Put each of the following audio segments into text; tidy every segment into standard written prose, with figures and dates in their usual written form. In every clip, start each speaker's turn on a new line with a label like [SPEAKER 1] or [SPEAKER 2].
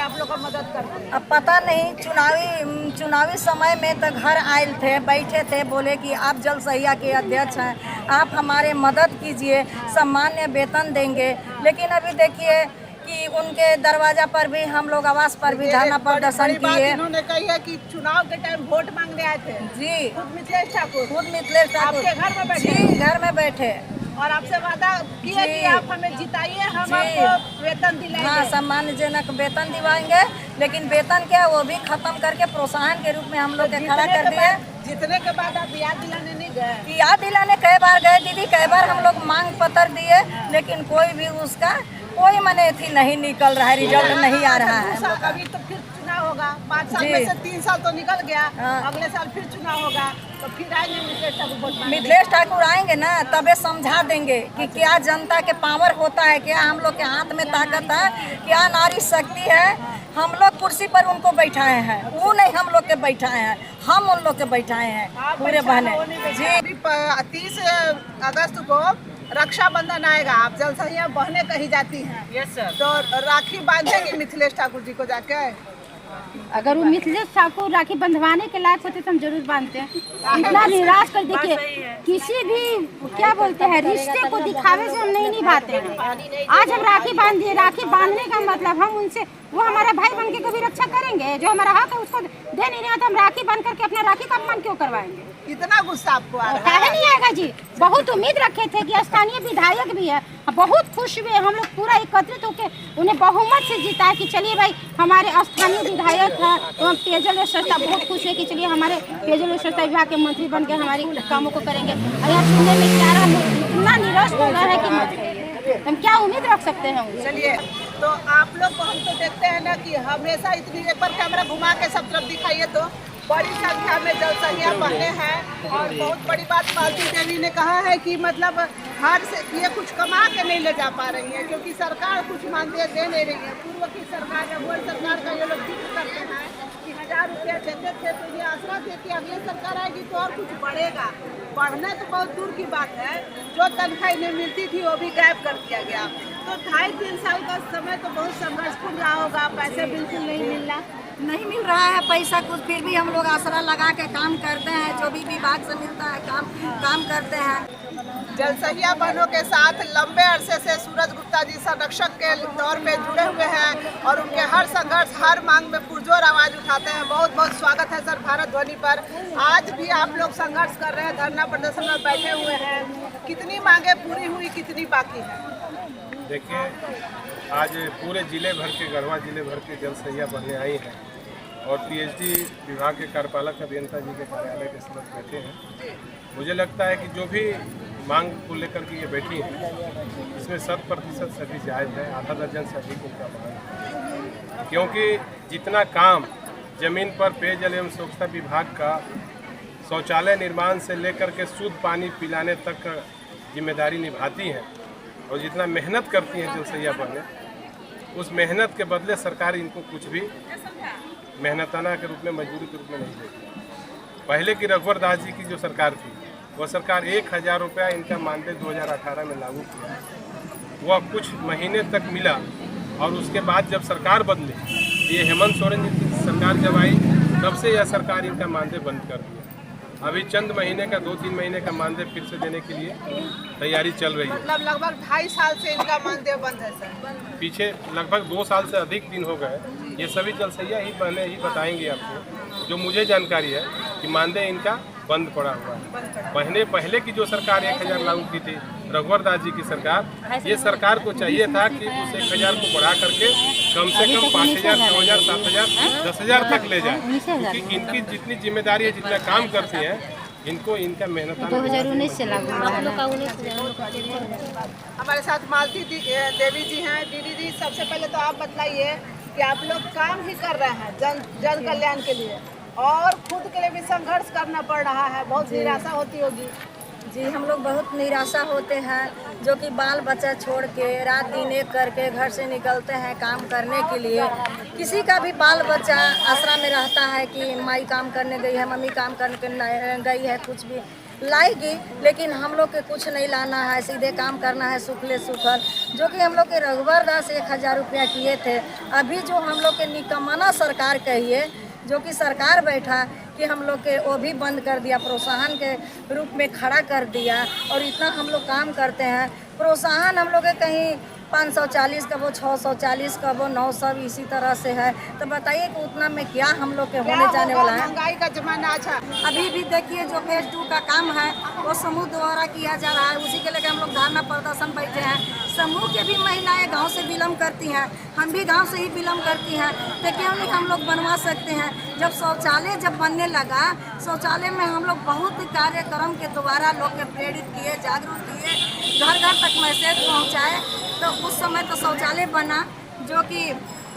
[SPEAKER 1] आप लोग का मदद करते हैं?
[SPEAKER 2] अब पता नहीं, चुनावी समय में तो घर आए थे, बैठे थे, बोले कि आप जल सहिया के अध्यक्ष हैं, आप हमारे मदद कीजिए, सामान्य वेतन देंगे। लेकिन अभी देखिए कि उनके दरवाजा पर भी हम लोग आवास पर भी धरना प्रदर्शन किए।
[SPEAKER 1] इन्होंने कही है कि चुनाव के टाइम वोट मांगने आए थे
[SPEAKER 2] जी,
[SPEAKER 1] खुद मिथिलेश ठाकुर,
[SPEAKER 2] खुद मिथिलेश ठाकुर
[SPEAKER 1] आपके घर में बैठे?
[SPEAKER 2] जी, घर में बैठे
[SPEAKER 1] और आपसे वादा किया कि आप हमें जिताइए, हम
[SPEAKER 2] जी।
[SPEAKER 1] आपको वेतन दिलाएंगे।
[SPEAKER 2] हाँ, सम्मानजनक वेतन दिलाएंगे, लेकिन वेतन क्या वो भी खत्म करके प्रोत्साहन के रूप में हम लोग के खड़ा कर दिए।
[SPEAKER 1] जीतने के बाद आप याद दिलाने नहीं गए?
[SPEAKER 2] याद दिलाने कई बार गए दीदी, कई बार हम लोग मांग पत्र दिए, लेकिन कोई भी उसका कोई मने थी नहीं निकल रहा है, रिजल्ट नहीं आ रहा है।
[SPEAKER 1] अभी तो फिर चुनाव होगा, 5 साल में से 3 साल तो निकल गया।
[SPEAKER 2] हाँ।
[SPEAKER 1] अगले साल फिर चुनाव होगा, तो फिर आएंगे मिथिलेश ठाकुर वोट मांगने?
[SPEAKER 2] मिथिलेश ठाकुर आएंगे ना, तबे समझा देंगे कि क्या जनता के पावर होता है, क्या हम लोग के हाथ में ताकत है, क्या नारी शक्ति है। हम लोग कुर्सी पर उनको बैठाए हैं, वो नहीं हम लोग के बैठाए हैं, हम उन लोग के बैठाए हैं पूरे बहने जी।
[SPEAKER 1] अभी 30 अगस्त को रक्षाबंधन आएगा, आप जल सहिया बहने कही जाती हैं।
[SPEAKER 3] Yes sir.
[SPEAKER 1] तो राखी बांधेंगे मिथिलेश ठाकुर जी को जाके?
[SPEAKER 4] अगर वो मिथिलेश ठाकुर राखी बंधवाने के लायक होते तो हम जरूर बांधते हैं। इतना निराश कर, देखिए किसी भी क्या बोलते हैं रिश्ते को दिखावे से हम नहीं निभाते हैं। आज हम राखी बांध दिए, राखी बांधने का मतलब हम उनसे, वो हमारा भाई बन के कभी रक्षा करेंगे, जो हमारा हक है उसको दे नहीं रहा, तो हम राखी बांध करके अपना राखी का अपमान क्यों करवाएंगे?
[SPEAKER 1] इतना गुस्सा आपको आ रहा
[SPEAKER 4] काहे
[SPEAKER 1] है?
[SPEAKER 4] नहीं आएगा जी, बहुत उम्मीद रखे थे कि स्थानीय विधायक भी है, बहुत खुश हुए हम लोग पूरा एकत्रित होकर उन्हें बहुमत से जीता कि चलिए भाई हमारे स्थानीय विधायक है, तो हम पेयजल व स्वच्छता बहुत खुश हुए कि चलिए हमारे पेयजल व स्वच्छता विभाग के मंत्री बन के हमारे कामों को करेंगे। और यहाँ सुनने में क्या रहा, इतना निराश हो रहा है कि हम क्या उम्मीद रख सकते हैं उनसे?
[SPEAKER 1] चलिए, तो आप लोग को हम तो देखते हैं ना कि हमेशा इतनी, एक बार कैमरा घुमा के सब तरफ दिखाइए तो बड़ी संख्या में जल सहिया बहने हैं। और बहुत बड़ी बात मालती देवी ने कहा है कि मतलब हार से ये कुछ कमा के नहीं ले जा पा रही है, क्योंकि सरकार कुछ मानदेय दे नहीं रही है। पूर्व की सरकार या वो सरकार का ये लोग जिक्र करते हैं कि 1000 रुपया देते थे, तो ये आशा थे कि अगली सरकार आएगी तो और कुछ बढ़ेगा। बढ़ना तो बहुत दूर की बात है, जो तनख्वाह इन्हें मिलती थी वो भी गायब कर दिया गया। तो 2.5-3 साल का समय तो बहुत संघर्षपूर्ण रहा होगा, पैसे बिल्कुल नहीं मिल रहा
[SPEAKER 2] है पैसा कुछ, फिर भी हम लोग आसरा लगा के काम करते हैं, जो भी विभाग से मिलता है काम करते हैं।
[SPEAKER 1] जल सहिया बहनों के साथ लंबे अरसे से सूरज गुप्ता जी संरक्षक के तौर पे जुड़े हुए हैं और उनके हर संघर्ष, हर मांग में पुरजोर आवाज उठाते हैं। बहुत बहुत स्वागत है सर भारत ध्वनि पर। आज भी आप लोग संघर्ष कर रहे हैं, धरना प्रदर्शन में बैठे हुए हैं। कितनी मांगे पूरी हुई, कितनी बाकी है?
[SPEAKER 5] देखिए, आज पूरे जिले भर के, गढ़वा जिले भर के जल सहिया बहनें आई हैं और पीएचडी विभाग के कार्यपालक अभियंता जी के कार्यालय के समक्ष बैठे हैं। मुझे लगता है कि जो भी मांग को लेकर के ये बैठी हैं, इसमें 100% सभी जायज़ है। आधा दर्जन से अधिक उनका मांग है, क्योंकि जितना काम जमीन पर पेयजल एवं स्वच्छता विभाग का शौचालय निर्माण से लेकर के शुद्ध पानी पिलाने तक का जिम्मेदारी निभाती हैं और जितना मेहनत करती हैं जल सहिया बहनें, उस मेहनत के बदले सरकार इनको कुछ भी मेहनताना के रूप में, मजदूरी के रूप में नहीं देती। पहले की रघुवर दास जी की जो सरकार थी, वह सरकार 1000 रुपया इनका मानदेय 2018 में लागू किया। वह कुछ महीने तक मिला और उसके बाद जब सरकार बदली, ये हेमंत सोरेन जी की सरकार जब आई, तब से यह सरकार इनका मानदेय बंद कर दिया। अभी चंद महीने का, 2-3 महीने का मानदेय फिर से देने के लिए तैयारी चल रही है।
[SPEAKER 1] मतलब लगभग 2.5 साल से इनका मानदेय बंद है सर?
[SPEAKER 5] पीछे लगभग 2 साल से अधिक दिन हो गए। ये सभी जल सहिया ही बहनें ही बताएंगे आपको। जो मुझे जानकारी है कि मानदेय इनका बंद पड़ा हुआ है। महीने पहले की जो सरकार 1000 लागू की थी, रघुवर दास जी की सरकार, ये सरकार को चाहिए था कि उस 1000 को बढ़ा करके कम से कम 5000, 6000, 7000, 10000 तक ले जाए, क्योंकि इनकी जितनी जिम्मेदारी है, जितना काम करती हैं, इनको इनका मेहनत
[SPEAKER 4] 2019 से लागू हुआ है।
[SPEAKER 1] हमारे साथ मालती देवी जी हैं। दीदी जी, सबसे पहले तो आप बताइए कि आप लोग काम ही कर रहे हैं जन कल्याण के लिए और खुद के लिए भी संघर्ष करना पड़ रहा है, बहुत निराशा होती होगी?
[SPEAKER 2] जी, हम लोग बहुत निराशा होते हैं, जो कि बाल बच्चा छोड़ के रात दिन एक करके घर से निकलते हैं काम करने के लिए। किसी का भी बाल बच्चा आसरा में रहता है कि माई काम करने गई है, मम्मी काम करने गई है, कुछ भी लाएगी, लेकिन हम लोग के कुछ नहीं लाना है, सीधे काम करना है सूखले सूखल। जो कि हम लोग के रघुवर दास 1000 रुपया किए थे, अभी जो हम लोग के निकम्मना सरकार कहिए, जो कि सरकार बैठा कि हम लोग के वो भी बंद कर दिया, प्रोत्साहन के रूप में खड़ा कर दिया। और इतना हम लोग काम करते हैं, प्रोत्साहन हम लोग के कहीं 540 का वो 640 का वो 900 इसी तरह से है। तो बताइए कि उतना में क्या हम लोग के होने जाने वाला है।
[SPEAKER 1] महंगाई का जमाना अच्छा।
[SPEAKER 2] अभी भी देखिए जो फेज 2 का काम है वो समूह द्वारा किया जा रहा है, उसी के लेकर हम लोग धरना प्रदर्शन बैठे हैं। समूह के भी महिलाएं गांव से बिलोंग करती हैं, हम भी गांव से ही बिलोंग करती हैं, तो क्यों नहीं हम लोग बनवा सकते हैं। जब शौचालय जब बनने लगा, शौचालय में हम लोग बहुत कार्यक्रम के द्वारा लोग के प्रेरित किए, जागरूक किए, घर घर तक मैसेज पहुँचाए, तो उस समय तो शौचालय बना जो कि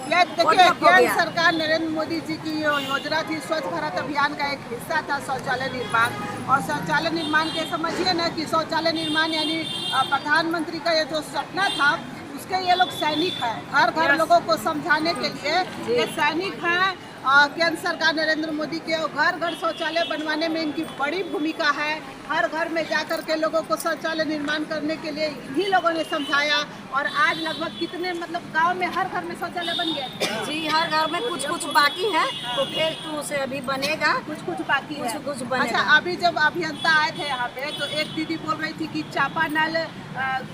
[SPEAKER 1] ये देखिए केंद्र सरकार नरेंद्र मोदी जी की योजना थी, स्वच्छ भारत अभियान का एक हिस्सा था शौचालय निर्माण। और शौचालय निर्माण के समझिए ना कि शौचालय निर्माण यानी प्रधानमंत्री का ये जो सपना था, उसके ये लोग सैनिक हैं। हर घर लोगों को समझाने के लिए ये सैनिक हैं। केंद्र सरकार नरेंद्र मोदी के घर घर शौचालय बनवाने में इनकी बड़ी भूमिका है। हर घर में जाकर के लोगों को शौचालय निर्माण करने के लिए इन्हीं लोगों ने समझाया। और आज लगभग कितने मतलब गांव में हर घर में शौचालय बन गए
[SPEAKER 2] जी, हर घर में कुछ कुछ बाकी है, तो फेज 2 से अभी बनेगा,
[SPEAKER 1] कुछ कुछ बाकी है।
[SPEAKER 2] कुछ बनेगा।
[SPEAKER 1] अच्छा, अभी जब अभियंता आए थे यहाँ पे तो एक दीदी बोल रही थी कि चापानल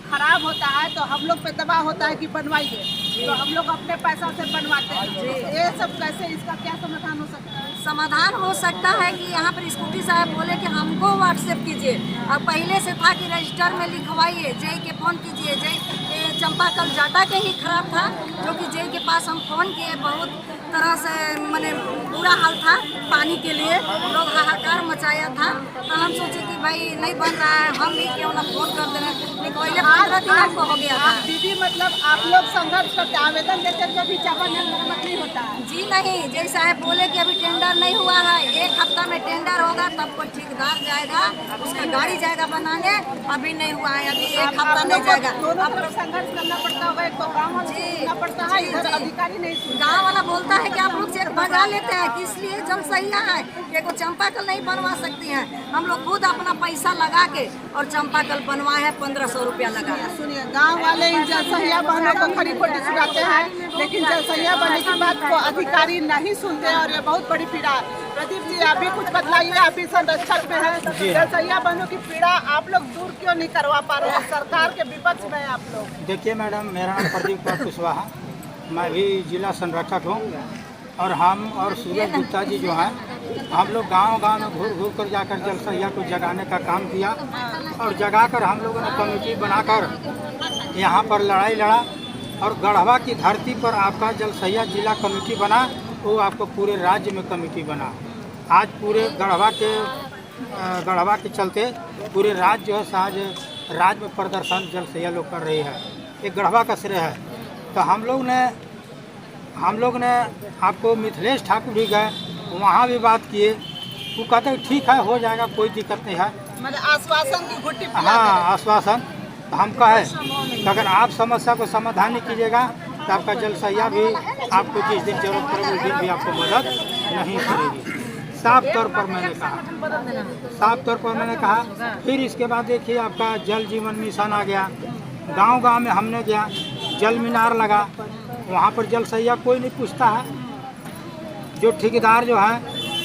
[SPEAKER 1] खराब होता है तो हम लोग पे दबाव होता है कि बनवाइए, तो हम लोग अपने पैसा से बनवाते हैं। ये सब कैसे, इसका क्या समाधान हो सकता है?
[SPEAKER 2] समाधान हो सकता है कि यहाँ पर स्कूटी साहब बोले कि हमको व्हाट्सएप कीजिए। अब पहले से था कि रजिस्टर में लिखवाइए, जय के फ़ोन कीजिए। जय चंपाकल जाटा के ही खराब था, जो कि जय के पास हम फ़ोन किए, बहुत तरह से मैंने बुरा हाल था पानी के लिए, लोग हाहाकार मचाया था। तो हम सोचे कि भाई नहीं बन रहा है, हम भी क्यों ना फ़ोन कर दे रहे, लेकिन पहले 15 दिन आपको हो गया था।
[SPEAKER 1] दीदी मतलब आप लोग संघर्ष करते, आवेदन देते तो भी चापानल मरम्मत नहीं होता है?
[SPEAKER 2] जी नहीं, जय साहब बोले कि अभी टेंडर नहीं हुआ है, 1 हफ्ता में टेंडर होगा, तब कोई ठेकेदार जाएगा, उसका गाड़ी जाएगा बनाने। अभी नहीं हुआ है, अभी 1 हफ्ता नहीं जाएगा।
[SPEAKER 1] दोनों तरफ संघर्ष करना पड़ता होगा, एक तो गाँव वाला सुनना पड़ता है, इधर अधिकारी नहीं सुनता।
[SPEAKER 2] गाँव वाला बोलता है कि आप लोग चेक भगा लेते हैं, किस लिए जल सहिया है कि को चापाकल नहीं बनवा सकती हैं। हम लोग खुद अपना पैसा लगा के और चापाकल बनवाए हैं, 1500 रुपया लगा।
[SPEAKER 1] सुनिए, गांव वाले इन जलसहिया बहनों को खरी खोटी सुनाते हैं, लेकिन जलसहिया बनने की बात को अधिकारी नहीं सुनते हैं और ये बहुत बड़ी पीड़ा है। प्रदीप जी, आप भी कुछ बतलाइए, आप भी संरक्षक में हैं। जलसहिया बहनों की पीड़ा आप लोग दूर क्यों नहीं करवा पा रहे हैं? सरकार के विपक्ष में आप लोग।
[SPEAKER 3] देखिए मैडम, मेरा नाम प्रदीप कुमार कुशवाहा, मैं भी जिला संरक्षक हूँ। और हम और सूरज गुप्ता जी जो हैं, हम लोग गांव-गांव में घूर घूर कर जाकर जलसहिया को जगाने का काम किया। और जगाकर हम लोगों ने कमेटी बनाकर यहाँ पर लड़ाई लड़ा और गढ़वा की धरती पर आपका जलसहिया जिला कमेटी बना, वो आपको पूरे राज्य में कमेटी बना। आज पूरे गढ़वा के चलते पूरे राज्य जो है आज राज्य में प्रदर्शन जलसहिया लोग कर रही है, ये गढ़वा का श्रेय है। तो हम लोग ने आपको मिथिलेश ठाकुर भी गए, वहाँ भी बात किए, वो कहते हैं ठीक है, हो जाएगा, कोई दिक्कत नहीं है।
[SPEAKER 1] मतलब आश्वासन की घुट्टी पिला
[SPEAKER 3] हाँ, आश्वासन। तो हम कहे तो अगर आप समस्या को समाधान नहीं कीजिएगा तो आपका जलसहिया भी आपको जिस दिन जरूरत पड़े उस दिन भी आपको मदद नहीं करेगी। साफ तौर पर मैंने कहा। फिर इसके बाद देखिए आपका जल जीवन मिशन आ गया, गांव-गांव में हमने गया, जल मीनार लगा, वहाँ पर जलसहिया कोई नहीं पूछता है। जो ठेकेदार जो है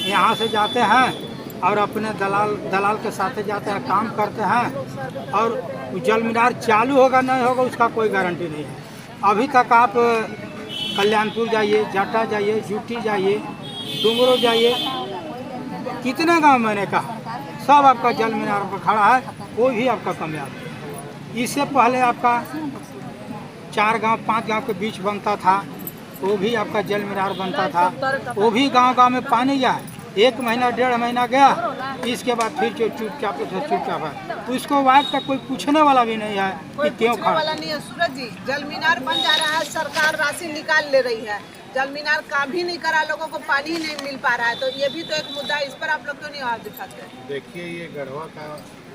[SPEAKER 3] यहाँ से जाते हैं और अपने दलाल के साथ जाते हैं, काम करते हैं, और जल मीनार चालू होगा नहीं होगा उसका कोई गारंटी नहीं है। अभी तक आप कल्याणपुर जाइए, जाटा जाइए, जूटी जाइए, डुंगरो जाइए, कितने गांव मैंने कहा, सब आपका जल मीनार पर खड़ा है, कोई भी आपका कामयाब नहीं। इससे पहले आपका 4 गांव 5 गांव के बीच बनता था, वो भी आपका जल मीनार बनता था, वो भी गांव-गांव में पानी गया, 1 महीना 1.5 महीना गया, इसके बाद फिर जो चुपचाप है, तो इसको वाद तक कोई पूछने वाला भी नहीं है कि क्यों खड़ा
[SPEAKER 1] वाला नहीं है। सूरज जी, जल मीनार बन जा रहा है, सरकार राशि निकाल ले रही है, जल मीनार काम ही नहीं करा, लोगों को पानी ही नहीं मिल पा रहा है, तो ये भी तो एक मुद्दा है, इस पर आप लोग क्यों नहीं आवाज दिखाते?
[SPEAKER 5] देखिए, ये गढ़वा का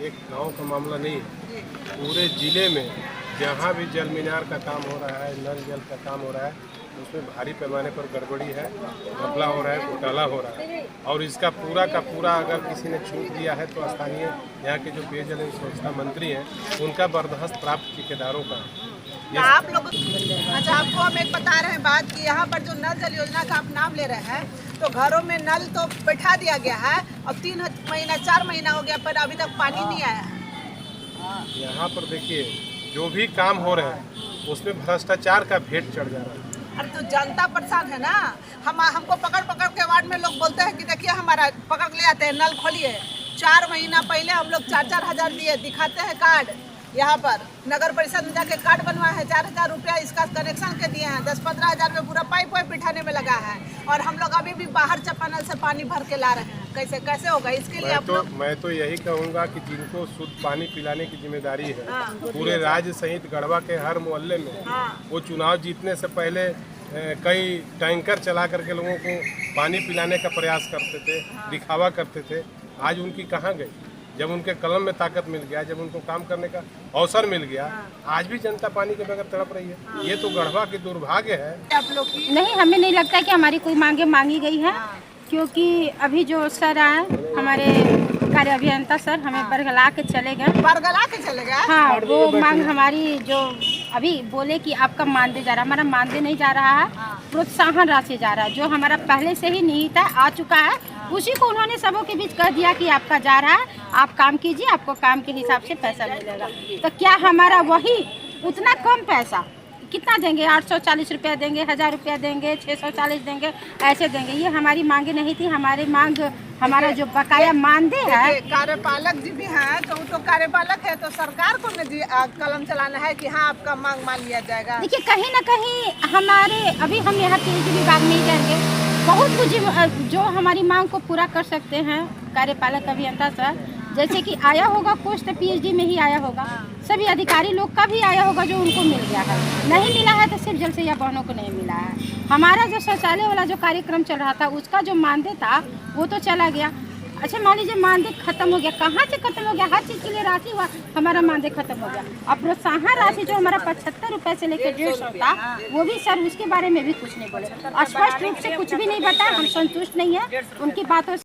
[SPEAKER 5] एक गांव का मामला नहीं है, पूरे जिले में जहाँ भी जल मीनार का काम हो रहा है, नल जल का काम हो रहा है, उसमें भारी पैमाने पर गड़बड़ी है, घपला हो रहा है, घोटाला हो रहा है। और इसका पूरा का पूरा अगर किसी ने छूट दिया है तो स्थानीय यहाँ के जो पेयजल एवं स्वच्छता मंत्री हैं उनका बर्दाश्त प्राप्त ठेकेदारों का
[SPEAKER 1] तो आप लोग अच्छा, आपको हम एक बता रहे हैं बात कि यहाँ पर जो नल जल योजना का आप नाम ले रहे हैं, तो घरों में नल तो बैठा दिया गया है और 3 महीना 4 महीना हो गया पर अभी तक पानी नहीं आया है।
[SPEAKER 5] यहाँ पर देखिए जो भी काम हो रहे हैं उसमें भ्रष्टाचार का भेंट चढ़ जा रहा है।
[SPEAKER 1] अरे तो जनता परेशान है ना, हमको पकड़ पकड़ के वार्ड में लोग बोलते हैं कि देखिए हमारा पकड़ ले आते हैं, नल खोलिए। 4 महीना पहले हम लोग 4-4 हज़ार दिए, दिखाते हैं कार्ड। यहाँ पर नगर परिषद में जाके कार्ड बनवाए हैं, 4,000 रुपया इसका कनेक्शन के दिए हैं, 10-15 हज़ार में पूरा पाइप वाइप बिठाने में लगा है। और हम लोग अभी भी बाहर चापानल से पानी भर के ला रहे हैं। कैसे होगा इसके लिए
[SPEAKER 5] मैं तो यही कहूँगा कि जिनको शुद्ध पानी पिलाने की जिम्मेदारी है पूरे राज्य सहित गढ़वा के हर मोहल्ले में, वो चुनाव जीतने से पहले कई टैंकर चला करके लोगों को पानी पिलाने का प्रयास करते थे, दिखावा करते थे। आज उनकी कहाँ गई? जब उनके कलम में ताकत मिल गया, जब उनको काम करने का अवसर मिल गया, आज भी जनता पानी के बगैर तड़प रही है। ये तो गढ़वा की दुर्भाग्य है।
[SPEAKER 1] आप लोग की
[SPEAKER 4] नहीं, हमें नहीं लगता कि हमारी कोई मांगे मांगी गई है, क्योंकि अभी जो सर आए हमारे कार्य अभियंता सर हमें बरगला के चले गए। हाँ, वो मांग हमारी जो अभी बोले कि आपका मानदेय जा रहा है, हमारा मानदेय नहीं जा रहा है, प्रोत्साहन राशि जा रहा है, जो हमारा पहले से ही निहित है, आ चुका है, उसी को उन्होंने सबों के बीच कह दिया कि आपका जा रहा है, आप काम कीजिए, आपको काम के हिसाब से पैसा मिलेगा। तो क्या हमारा वही उतना कम पैसा कितना देंगे? 840 रुपया देंगे, 1000 रुपया देंगे, 640 देंगे, ऐसे देंगे? ये हमारी मांगे नहीं थी। हमारी मांग हमारा जो बकाया मानदेय है,
[SPEAKER 1] कार्यपालक जी भी हैं, तो वो तो कार्यपालक है, तो सरकार को कलम चलाना है कि हाँ आपका मांग मान लिया जाएगा।
[SPEAKER 4] देखिए कहीं ना कहीं हमारे अभी हम यहाँ पीएचडी विभाग में ही जाएंगे, बहुत कुछ जो हमारी मांग को पूरा कर सकते हैं कार्यपालक अभियंता सर, जैसे कि आया होगा कुछ तो पीएचडी में ही आया होगा, सभी अधिकारी लोग का भी आया होगा जो उनको मिल गया है। नहीं मिला है तो सिर्फ जलसैया बहनों को नहीं मिला है। हमारा जो शौचालय वाला जो कार्यक्रम चल रहा था उसका जो मानदेय था वो तो चला गया। अच्छा मान लीजिए मानदेय खत्म हो गया, कहाँ से खत्म हो गया? हर चीज़ के लिए राशि हुआ, हमारा मानदेय खत्म हो गया। अब प्रोत्साहन राशि जो हमारा 75 रुपये से लेकर 150 था, वो भी सर उसके बारे में भी कुछ नहीं बोले, स्पष्ट रूप से कुछ भी नहीं बताया। हम संतुष्ट नहीं है उनकी बातों से।